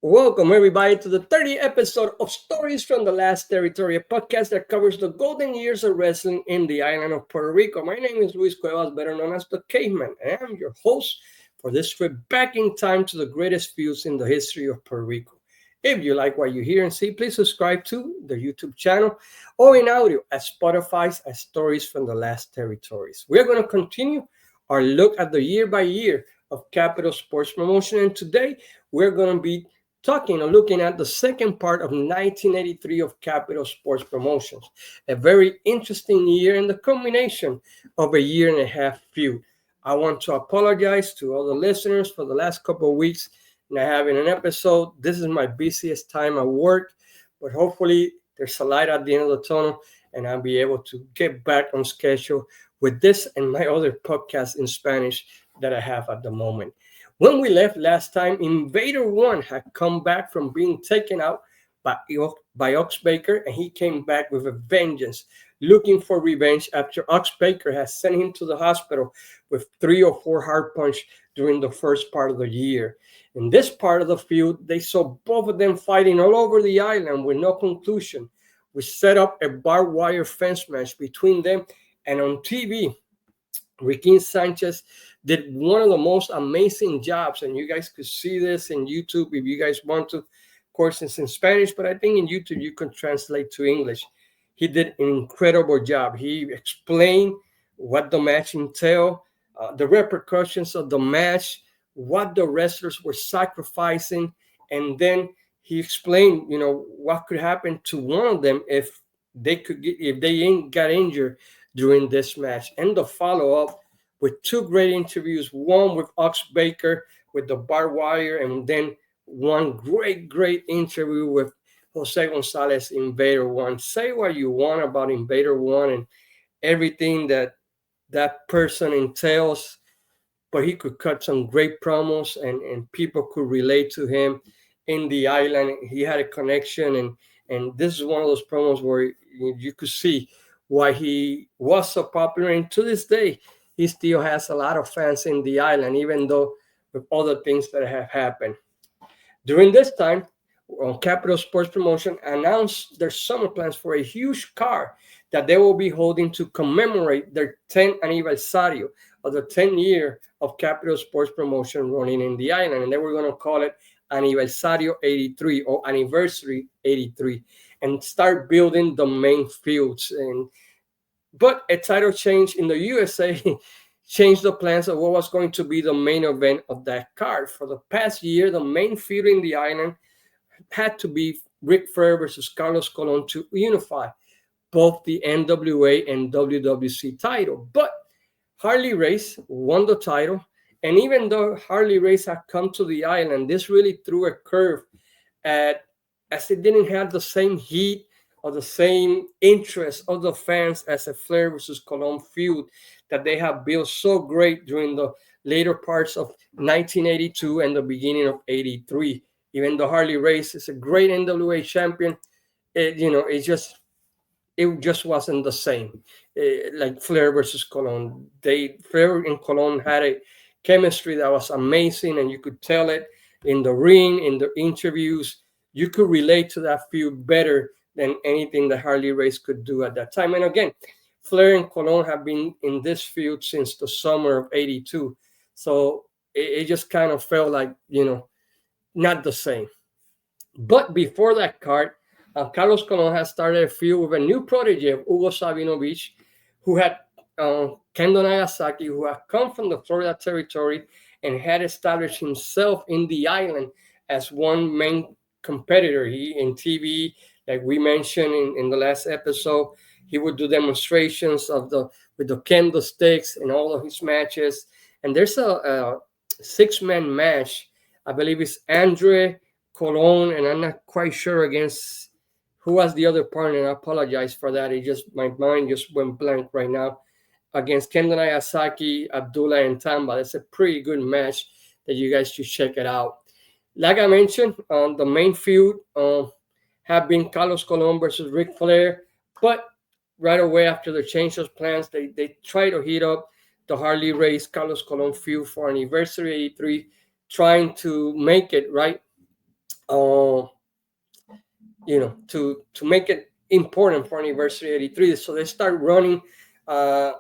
Welcome, everybody, to the 30th episode of Stories from the Last Territory, a podcast that covers the golden years of wrestling in the island of Puerto Rico. My name is Luis Cuevas, better known as the Caveman, and I'm your host for this trip back in time to the greatest feuds in the history of Puerto Rico. If you like what you hear and see, please subscribe to the YouTube channel or in audio at Spotify's as Stories from the Last Territories. We're going to continue our look at the year by year of Capital Sports Promotion, and today we're going to be talking or looking at the second part of 1983 of Capital Sports Promotions, a very interesting year and the culmination of a year and a half feud. I want to apologize to all the listeners for the last couple of weeks not having an episode. This is my busiest time at work, but hopefully there's a light at the end of the tunnel and I'll be able to get back on schedule with this and my other podcast in Spanish that I have at the moment. When we left last time, Invader 1 had come back from being taken out by Ox Baker, and he came back with a vengeance, looking for revenge after Ox Baker had sent him to the hospital with 3 or 4 hard punches during the first part of the year. In this part of the feud, they saw both of them fighting all over the island with no conclusion. We set up a barbed wire fence match between them, and on TV, Riquín Sanchez did one of the most amazing jobs, and you guys could see this in YouTube if you guys want to. Of course, it's in Spanish, but I think in YouTube you can translate to English. He did an incredible job. He explained what the match entailed, the repercussions of the match, what the wrestlers were sacrificing, and then he explained, what could happen to one of them if they got injured during this match, and the follow-up with 2 great interviews, one with Ox Baker with the barbed wire, and then one great interview with Jose Gonzalez, Invader 1. Say what you want about Invader 1 and everything that person entails, but he could cut some great promos and people could relate to him in the island. He had a connection, and this is one of those promos where you could see why he was so popular, and to this day he still has a lot of fans in the island, even though with other things that have happened. During this time, Capital Sports Promotion announced their summer plans for a huge card that they will be holding to commemorate their 10th anniversario of the 10th year of Capital Sports Promotion running in the island, and they were going to call it Aniversario 83 or Anniversary 83 and start building the main feuds. But a title change in the USA changed the plans of what was going to be the main event of that card. For the past year, the main feud in the island had to be Ric Flair versus Carlos Colon to unify both the NWA and WWC title. But Harley Race won the title, and even though Harley Race had come to the island, this really threw a curve as it didn't have the same heat or the same interest of the fans as a Flair versus Colon feud that they have built so great during the later parts of 1982 and the beginning of 83. Even though Harley Race is a great NWA champion, it just wasn't the same. Like Flair versus Colon, Flair and Colon had a chemistry that was amazing, and you could tell it in the ring, in the interviews. You could relate to that feud better than anything that Harley Race could do at that time. And again, Flair and Colon have been in this feud since the summer of 82. So it just kind of felt like, not the same. But before that card, Carlos Colon has started a feud with a new protege of Hugo Sabinovich, who had Kendo Nagasaki, who had come from the Florida territory and had established himself in the island as one main competitor. He in TV, like we mentioned in the last episode, he would do demonstrations with the kendo sticks in all of his matches. And there's a 6-man match. I believe it's Andre Colon, and I'm not quite sure against who was the other partner. I apologize for that. My mind just went blank right now. Against Kendo Nagasaki, Abdullah, and Tamba. That's a pretty good match that you guys should check it out. Like I mentioned, the main feud have been Carlos Colon versus Ric Flair, but right away after the change of plans, they try to heat up the Harley Race Carlos Colon feud for Anniversary 83, trying to make it right uh, to make it important for Anniversary 83. So they start running uh,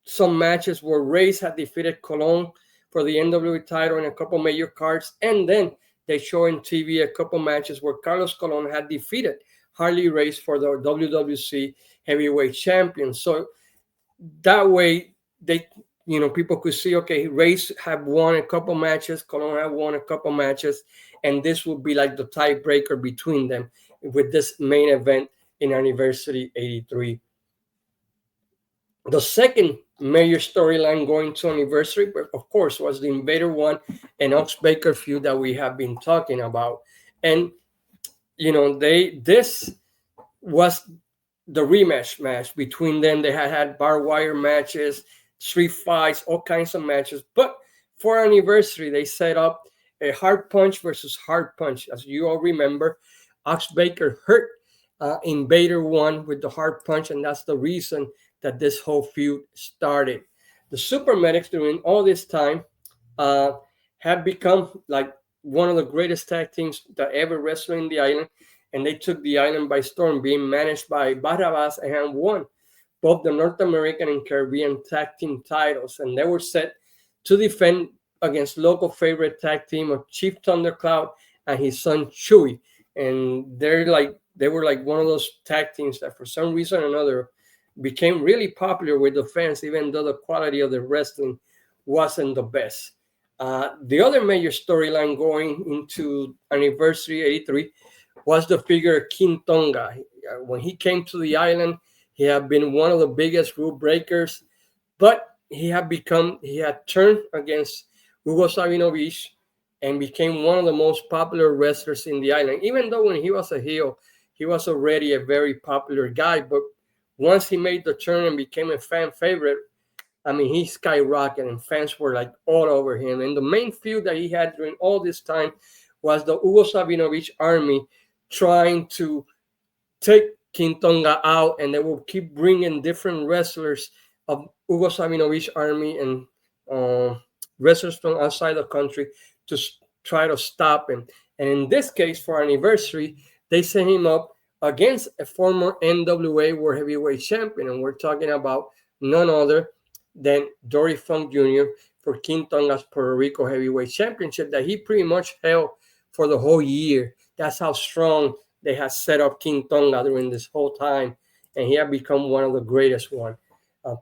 some matches where Reyes had defeated Colon for the NWA title in a couple major cards, and then they show in TV a couple matches where Carlos Colon had defeated Harley Race for the WWC Heavyweight Champion. So that way they people could see, okay, Race have won a couple matches, Colon have won a couple matches, and this would be like the tiebreaker between them with this main event in Anniversary 83. The second major storyline going to Anniversary, of course, was the Invader 1 and Ox Baker feud that we have been talking about. And this was the rematch match between them. They had barbed wire matches, street fights, all kinds of matches. But for Anniversary, they set up a hard punch versus hard punch. As you all remember, Ox Baker hurt Invader 1 with the hard punch, and that's the reason that this whole feud started. The Super Medics during all this time have become like one of the greatest tag teams that ever wrestled in the island, and they took the island by storm, being managed by Barrabas, and had won both the North American and Caribbean tag team titles, and they were set to defend against local favorite tag team of Chief Thundercloud and his son Chewy. And they were like one of those tag teams that for some reason or another became really popular with the fans, even though the quality of the wrestling wasn't the best. The other major storyline going into Anniversary 83 was the figure of King Tonga. When he came to the island, he had been one of the biggest rule breakers, but he had turned against Hugo Sabinovich and became one of the most popular wrestlers in the island. Even though when he was a heel, he was already a very popular guy, but once he made the turn and became a fan favorite, I mean, he skyrocketed and fans were like all over him. And the main feud that he had during all this time was the Hugo Sabinovich army trying to take King Tonga out, and they will keep bringing different wrestlers of Hugo Sabinovich army and wrestlers from outside the country to try to stop him. And in this case, for Anniversary, they sent him up against a former NWA World Heavyweight Champion, and we're talking about none other than Dory Funk Jr. for King Tonga's Puerto Rico Heavyweight Championship that he pretty much held for the whole year. That's how strong they had set up King Tonga during this whole time, and he had become one of the greatest one.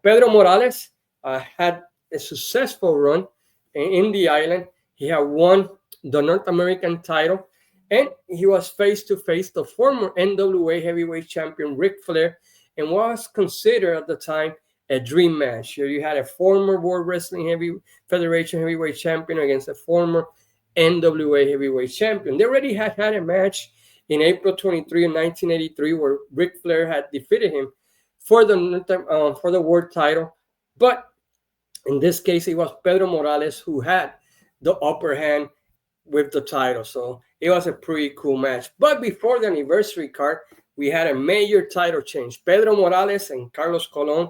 Pedro Morales had a successful run in the island. He had won the North American title, and he was face-to-face the former NWA Heavyweight Champion Ric Flair, and was considered at the time a dream match. Here you had a former World Wrestling Federation Heavyweight Champion against a former NWA Heavyweight Champion. They already had a match in April 23 of 1983 where Ric Flair had defeated him for the world title, but in this case it was Pedro Morales who had the upper hand with the title. So it was a pretty cool match. But before the Anniversary card, we had a major title change. Pedro Morales and Carlos Colon,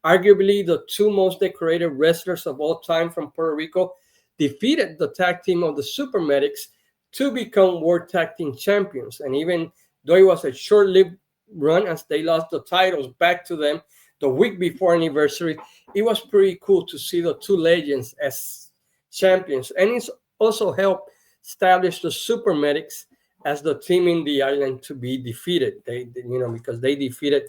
arguably the two most decorated wrestlers of all time from Puerto Rico, defeated the tag team of the Super Medics to become World Tag Team Champions. And even though it was a short-lived run as they lost the titles back to them the week before Anniversary, it was pretty cool to see the two legends as champions. And it's also helped establish the Super Medics as the team in the island to be defeated. Because they defeated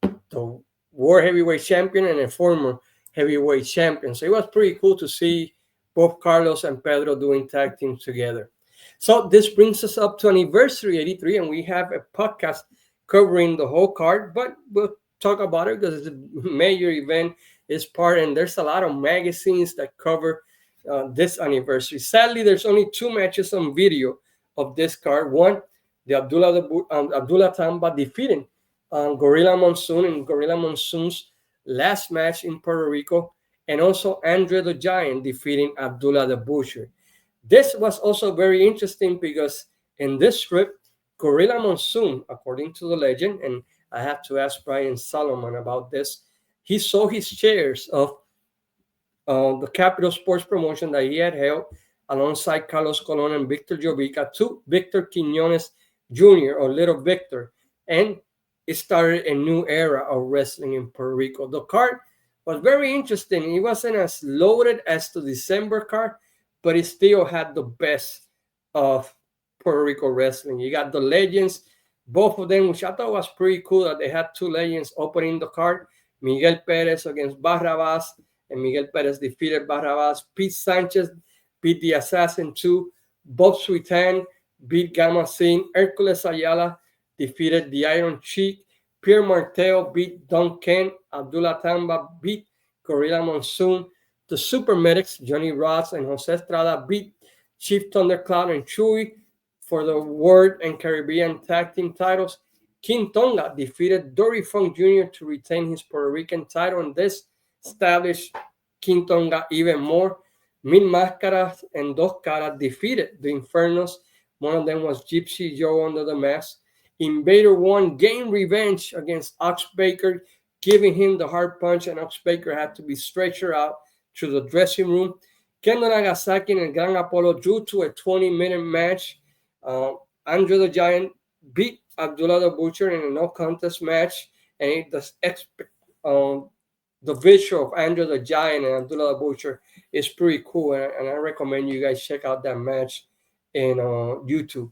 the World Heavyweight Champion and a former Heavyweight Champion. So it was pretty cool to see both Carlos and Pedro doing tag teams together. So this brings us up to Anniversary 83, and we have a podcast covering the whole card, but we'll talk about it because it's a major event. It's part, and there's a lot of magazines that cover this anniversary. Sadly, there's only two matches on video of this card. One, the Abdullah Tamba defeating Gorilla Monsoon in Gorilla Monsoon's last match in Puerto Rico, and also Andre the Giant defeating Abdullah the Butcher. This was also very interesting because in this script, Gorilla Monsoon, according to the legend, and I have to ask Brian Solomon about this, he sold his shares of the Capital Sports Promotion that he had held alongside Carlos Colon and Victor Jovica to Victor Quiñones Jr. or Little Victor. And it started a new era of wrestling in Puerto Rico. The card was very interesting. It wasn't as loaded as the December card, but it still had the best of Puerto Rico wrestling. You got the legends, both of them, which I thought was pretty cool that they had two legends opening the card. Miguel Perez against Barrabas, and Miguel Perez defeated Barrabas. Pete Sanchez beat the Assassin 2. Bob Sweetan beat Gamma Sin. Hercules Ayala defeated the Iron Cheek. Pierre Martel beat Don Ken. Abdullah Tamba beat Gorilla Monsoon. The Super Medics, Johnny Ross and Jose Estrada, beat Chief Thundercloud and Chewy for the World and Caribbean Tag Team titles. King Tonga defeated Dory Funk Jr. to retain his Puerto Rican title, and this established King Tonga even more. Mil Máscaras and Dos Caras defeated the Infernos. One of them was Gypsy Joe under the mask. Invader 1 gained revenge against Ox Baker, giving him the hard punch, and Ox Baker had to be stretchered out to the dressing room. Kendo Nagasaki and Gran Apolo drew to a 20-minute match. Andre the Giant beat Abdullah the Butcher in a no contest match, and the visual of Andre the Giant and Abdullah the Butcher is pretty cool, and I recommend you guys check out that match in YouTube.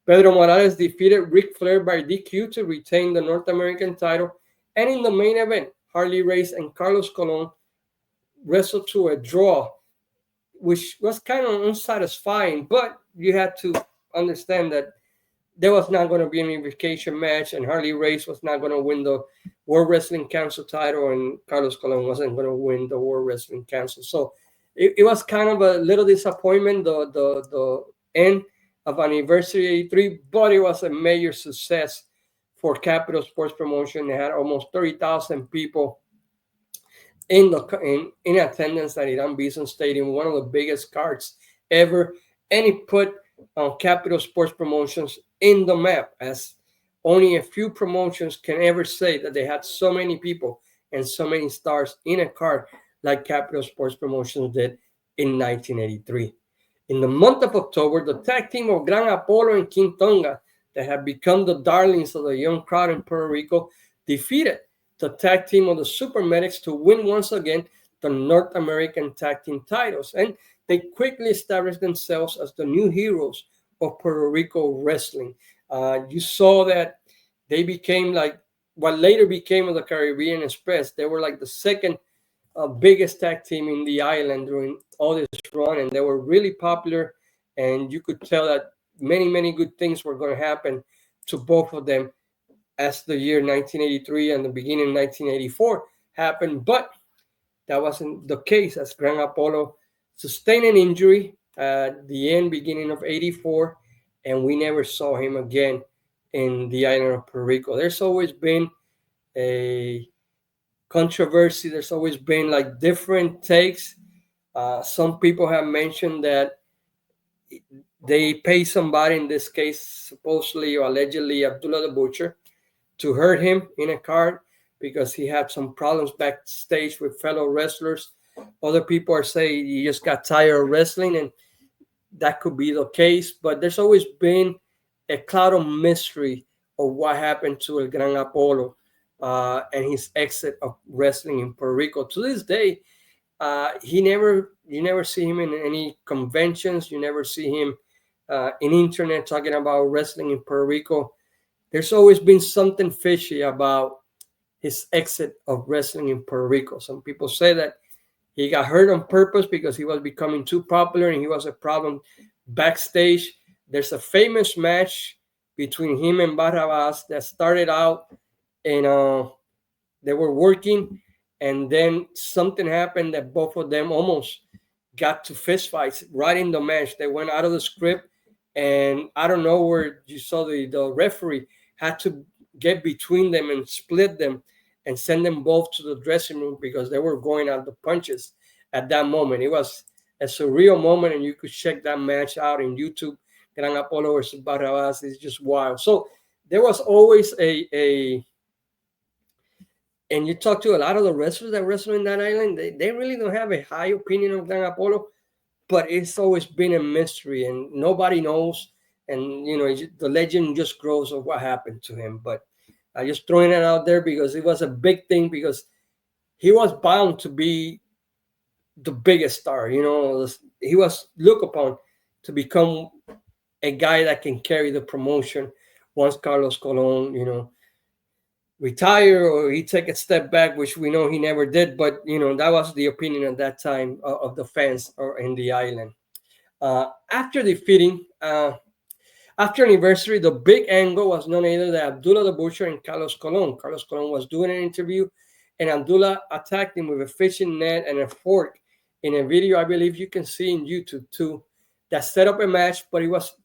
Pedro Morales defeated Ric Flair by DQ to retain the North American title, and in the main event, Harley Race and Carlos Colon wrestled to a draw, which was kind of unsatisfying, but you had to understand that there was not going to be an unification match, and Harley Race was not going to win the World Wrestling Council title, and Carlos Colon wasn't going to win the World Wrestling Council. So it was kind of a little disappointment, the end of Anniversary 83, but it was a major success for Capital Sports Promotion. They had almost 30,000 people in attendance at Irán Bison Stadium, one of the biggest cards ever, and it put Capital Sports Promotions in the map, as only a few promotions can ever say that they had so many people and so many stars in a card like Capital Sports Promotions did in 1983. In the month of October, the tag team of Gran Apolo and King Tonga, that have become the darlings of the young crowd in Puerto Rico, defeated the tag team of the Super Medics to win once again the North American tag team titles, and they quickly established themselves as the new heroes of Puerto Rico wrestling. You saw that they became like what later became the Caribbean Express. They were like the second biggest tag team in the island during all this run, and they were really popular, and you could tell that many good things were going to happen to both of them as the year 1983 and the beginning of 1984 happened, but that wasn't the case, as Gran Apolo sustained an injury at the beginning of 84, and we never saw him again in the island of Puerto Rico. There's always been a controversy. There's always been like different takes. Some people have mentioned that they pay somebody, in this case, supposedly or allegedly Abdullah the Butcher, to hurt him in a card because he had some problems backstage with fellow wrestlers. Other people are saying he just got tired of wrestling, and that could be the case. But there's always been a cloud of mystery of what happened to El Gran Apolo and his exit of wrestling in Puerto Rico. To this day, you never see him in any conventions. You never see him in internet talking about wrestling in Puerto Rico. There's always been something fishy about his exit of wrestling in Puerto Rico. Some people say that he got hurt on purpose because he was becoming too popular and he was a problem backstage. There's a famous match between him and Barrabas that started out and they were working, and then something happened that both of them almost got to fistfights right in the match. They went out of the script, and I don't know where you saw the referee had to get between them and split them and send them both to the dressing room because they were going out the punches at that moment. It was a surreal moment, and you could check that match out in YouTube. Gran Apolo versus Barrabas is just wild. So there was always and you talk to a lot of the wrestlers that wrestle in that island, they really don't have a high opinion of Gran Apolo. but it's always been a mystery, and nobody knows. And the legend just grows of what happened to him. But I just throwing it out there because it was a big thing, because he was bound to be the biggest star. He was looked upon to become a guy that can carry the promotion once Carlos Colon, retire or he take a step back, which we know he never did. But that was the opinion at that time of the fans or in the island. After defeating, after anniversary, the big angle was none other than Abdullah the Butcher and Carlos Colon. Carlos Colon was doing an interview, and Abdullah attacked him with a fishing net and a fork in a video I believe you can see in YouTube too, that set up a match. But it was,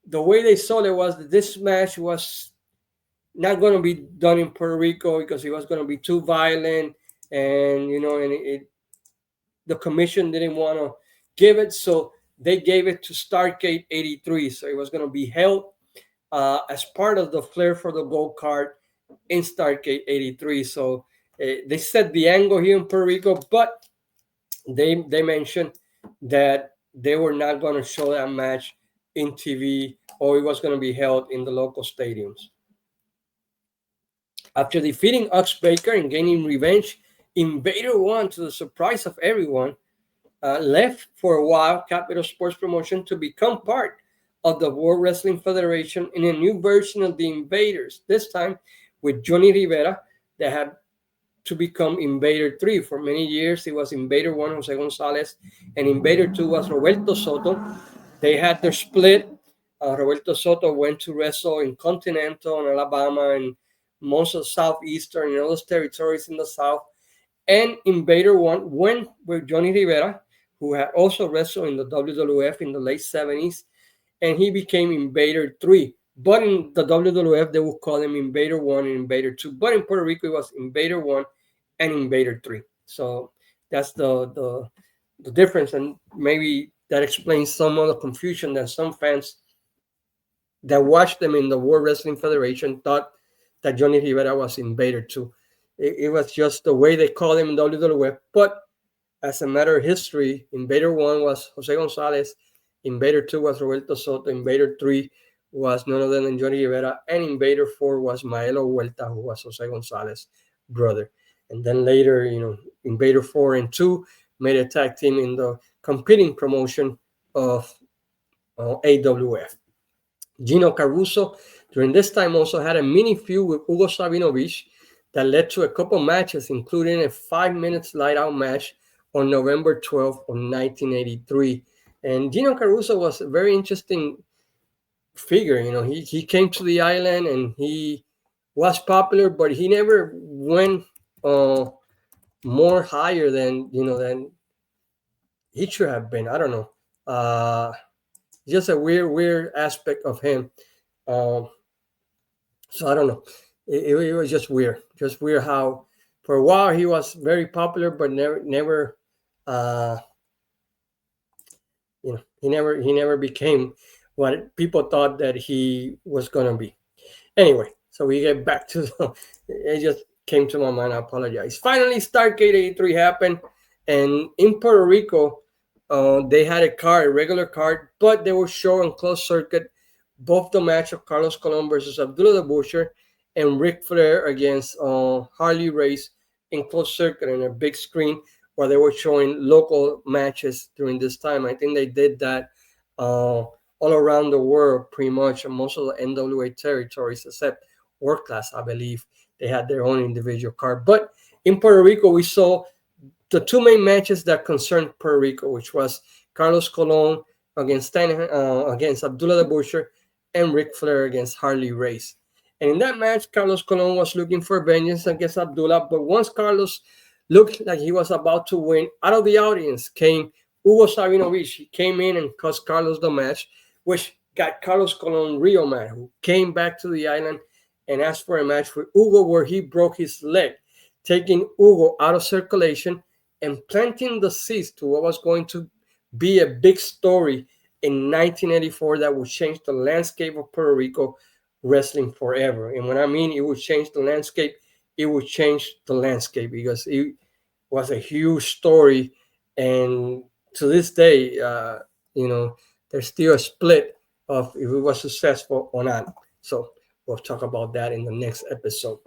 the way they saw it was that this match was not going to be done in Puerto Rico because it was going to be too violent, and the commission didn't want to give it, so they gave it to Starcade 83. So it was going to be held as part of the Flair for the Gold card in Starcade 83. So they set the angle here in Puerto Rico, but they mentioned that they were not going to show that match in TV, or it was going to be held in the local stadiums. After defeating Ox Baker and gaining revenge, Invader 1, to the surprise of everyone, left for a while Capital Sports Promotion to become part of the World Wrestling Federation in a new version of the Invaders, this time with Johnny Rivera, that had to become Invader 3. For many years, it was Invader 1, Jose Gonzalez, and Invader 2 was Roberto Soto. They had their split. Roberto Soto went to wrestle in Continental and Alabama and most of Southeastern and all those territories in the South. And Invader 1 went with Johnny Rivera, who had also wrestled in the WWF in the late 70s, and he became Invader 3. But in the WWF, they would call him Invader 1 and Invader 2. But in Puerto Rico, it was Invader 1 and Invader 3. So that's the difference, and maybe that explains some of the confusion that some fans that watched them in the World Wrestling Federation thought that Johnny Rivera was Invader 2. It was just the way they called him in WWF. But as a matter of history, Invader 1 was Jose Gonzalez, Invader 2 was Roberto Soto, Invader 3 was none other than Johnny Rivera, and Invader 4 was Maelo Huerta, who was Jose Gonzalez's brother. And then later, Invader 4 and 2 made a tag team in the competing promotion of AWF. Gino Caruso, during this time, also had a mini feud with Hugo Sabinovich that led to a couple matches, including a 5-minute light-out match on November 12th of 1983. And Gino Caruso was a very interesting figure. He came to the island and he was popular, but he never went more higher than he should have been. I don't know. Just a weird aspect of him. So I don't know. It was just weird how for a while he was very popular, but never he never became what people thought that he was gonna be. Anyway, so we get back to it just came to my mind. I apologize. Finally, Starcade 83 happened, and in Puerto Rico, they had a regular card, but they were showing closed circuit both the match of Carlos Colon versus Abdullah the Butcher and Ric Flair against Harley Race in closed circuit in a big screen, where they were showing local matches during this time. I think they did that all around the world, pretty much, and most of the NWA territories, except World Class, I believe, they had their own individual card. But in Puerto Rico, we saw the two main matches that concerned Puerto Rico, which was Carlos Colon against Abdullah the Butcher and Ric Flair against Harley Race. And in that match, Carlos Colon was looking for vengeance against Abdullah, but once Carlos looked like he was about to win, out of the audience came Hugo Sabinovich. He came in and cost Carlos the match, which got Carlos Colon real mad, who came back to the island and asked for a match with Hugo, where he broke his leg, taking Hugo out of circulation and planting the seeds to what was going to be a big story in 1984 that would change the landscape of Puerto Rico wrestling forever. And when I mean it would change the landscape, it would change the landscape, because it was a huge story, and to this day, there's still a split of if it was successful or not. So we'll talk about that in the next episode.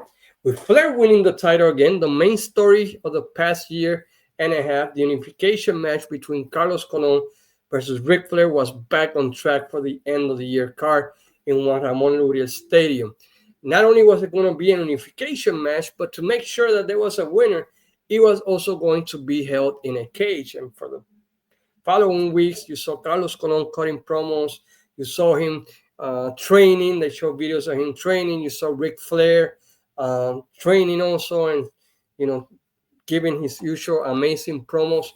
With Flair winning the title again, the main story of the past year and a half, the unification match between Carlos Colon versus Ric Flair, was back on track for the end of the year card in Juan Ramon Lourdes Stadium. Not only was it going to be an unification match, but to make sure that there was a winner, it was also going to be held in a cage. And for the following weeks, you saw Carlos Colon cutting promos. You saw him training. They showed videos of him training. You saw Ric Flair training also, and giving his usual amazing promos.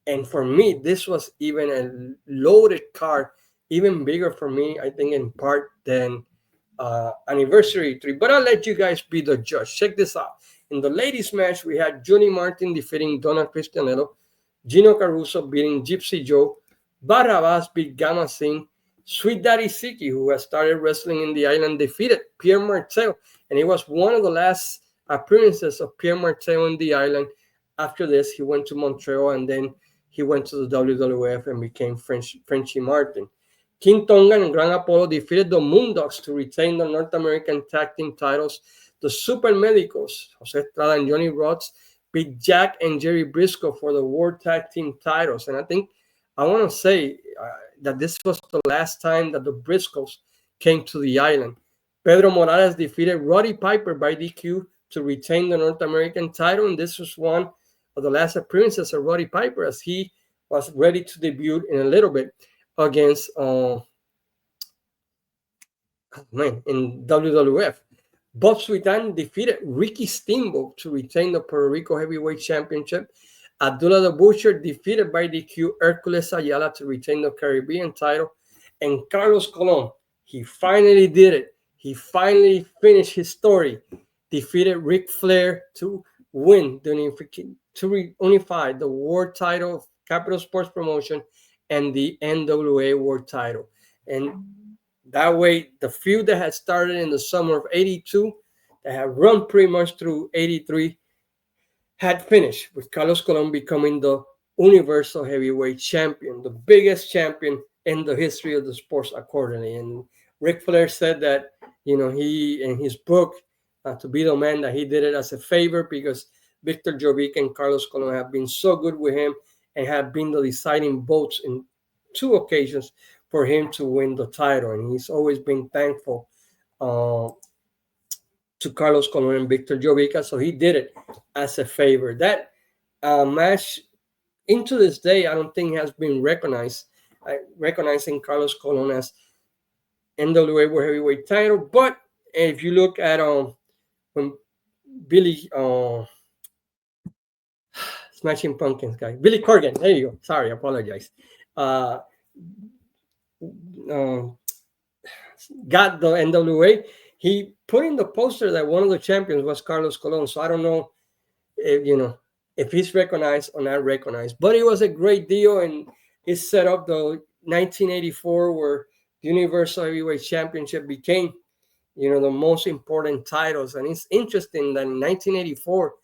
And for me, this was even a loaded card, even bigger for me, I think, in part than Anniversary 3. But I'll let you guys be the judge. Check this out. In the ladies' match, we had Johnny Martin defeating Donna Cristianello, Gino Caruso beating Gypsy Joe, Barrabas beat Gamma Singh, Sweet Daddy Siki, who has started wrestling in the island, defeated Pierre Martel. And it was one of the last appearances of Pierre Martel in the island. After this, he went to Montreal, and then he went to the WWF and became Frenchie Martin. King Tonga and Gran Apolo defeated the Moondogs to retain the North American tag team titles. The Super Medicos, Jose Estrada and Johnny Rodz, beat Jack and Jerry Briscoe for the World Tag Team titles. And I want to say that this was the last time that the Briscoes came to the island. Pedro Morales defeated Roddy Piper by DQ to retain the North American title. And this was one of the last appearances of Roddy Piper, as he was ready to debut in a little bit against in WWF. Bob Sweetan defeated Ricky Steamboat to retain the Puerto Rico Heavyweight Championship. Abdullah the Butcher defeated by DQ Hercules Ayala to retain the Caribbean title. And Carlos Colon, he finally did it. He finally finished his story. Defeated Ric Flair to win to unify the world title of Capital Sports Promotion and the NWA world title. And that way, the feud that had started in the summer of 82, that had run pretty much through 83, had finished, with Carlos Colon becoming the Universal Heavyweight Champion, the biggest champion in the history of the sports accordingly. And Ric Flair said that, he, in his book, To Be the Man, that he did it as a favor because Victor Jovic and Carlos Colon have been so good with him and have been the deciding votes in 2 occasions for him to win the title. And he's always been thankful to Carlos Colon and Victor Jovica, so he did it as a favor. That match, into this day, I don't think has been recognizing Carlos Colon as NWA World Heavyweight title. But if you look at when Billy Smashing Pumpkins guy, Billy Corgan, there you go. Sorry, I apologize. Got the NWA. He put in the poster that one of the champions was Carlos Colon. So I don't know if he's recognized or not recognized. But it was a great deal, and it set up the 1984 where the Universal Heavyweight Championship became, the most important titles. And it's interesting that in 1984,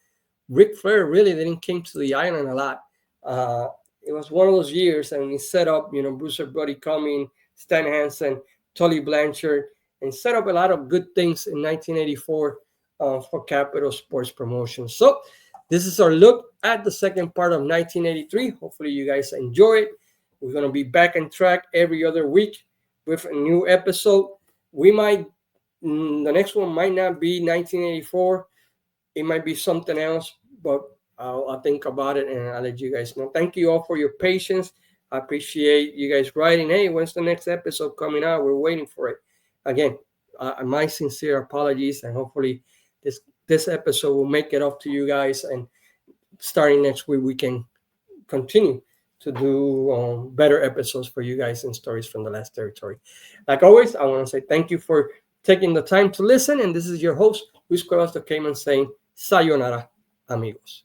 Ric Flair really didn't come to the island a lot. It was one of those years, and he set up, Bruiser Brody Cummings, Stan Hansen, Tully Blanchard, and set up a lot of good things in 1984 for Capital Sports Promotion. So this is our look at the second part of 1983. Hopefully you guys enjoy it. We're going to be back on track every other week with a new episode. The next one might not be 1984. It might be something else, but I'll think about it and I'll let you guys know. Thank you all for your patience. I appreciate you guys writing, hey, when's the next episode coming out? We're waiting for it. Again, my sincere apologies, and hopefully this episode will make it up to you guys, and starting next week we can continue to do better episodes for you guys and stories from the last territory. Like always, I want to say thank you for taking the time to listen, and this is your host, Luis Cuevas, the Cayman, saying sayonara, amigos.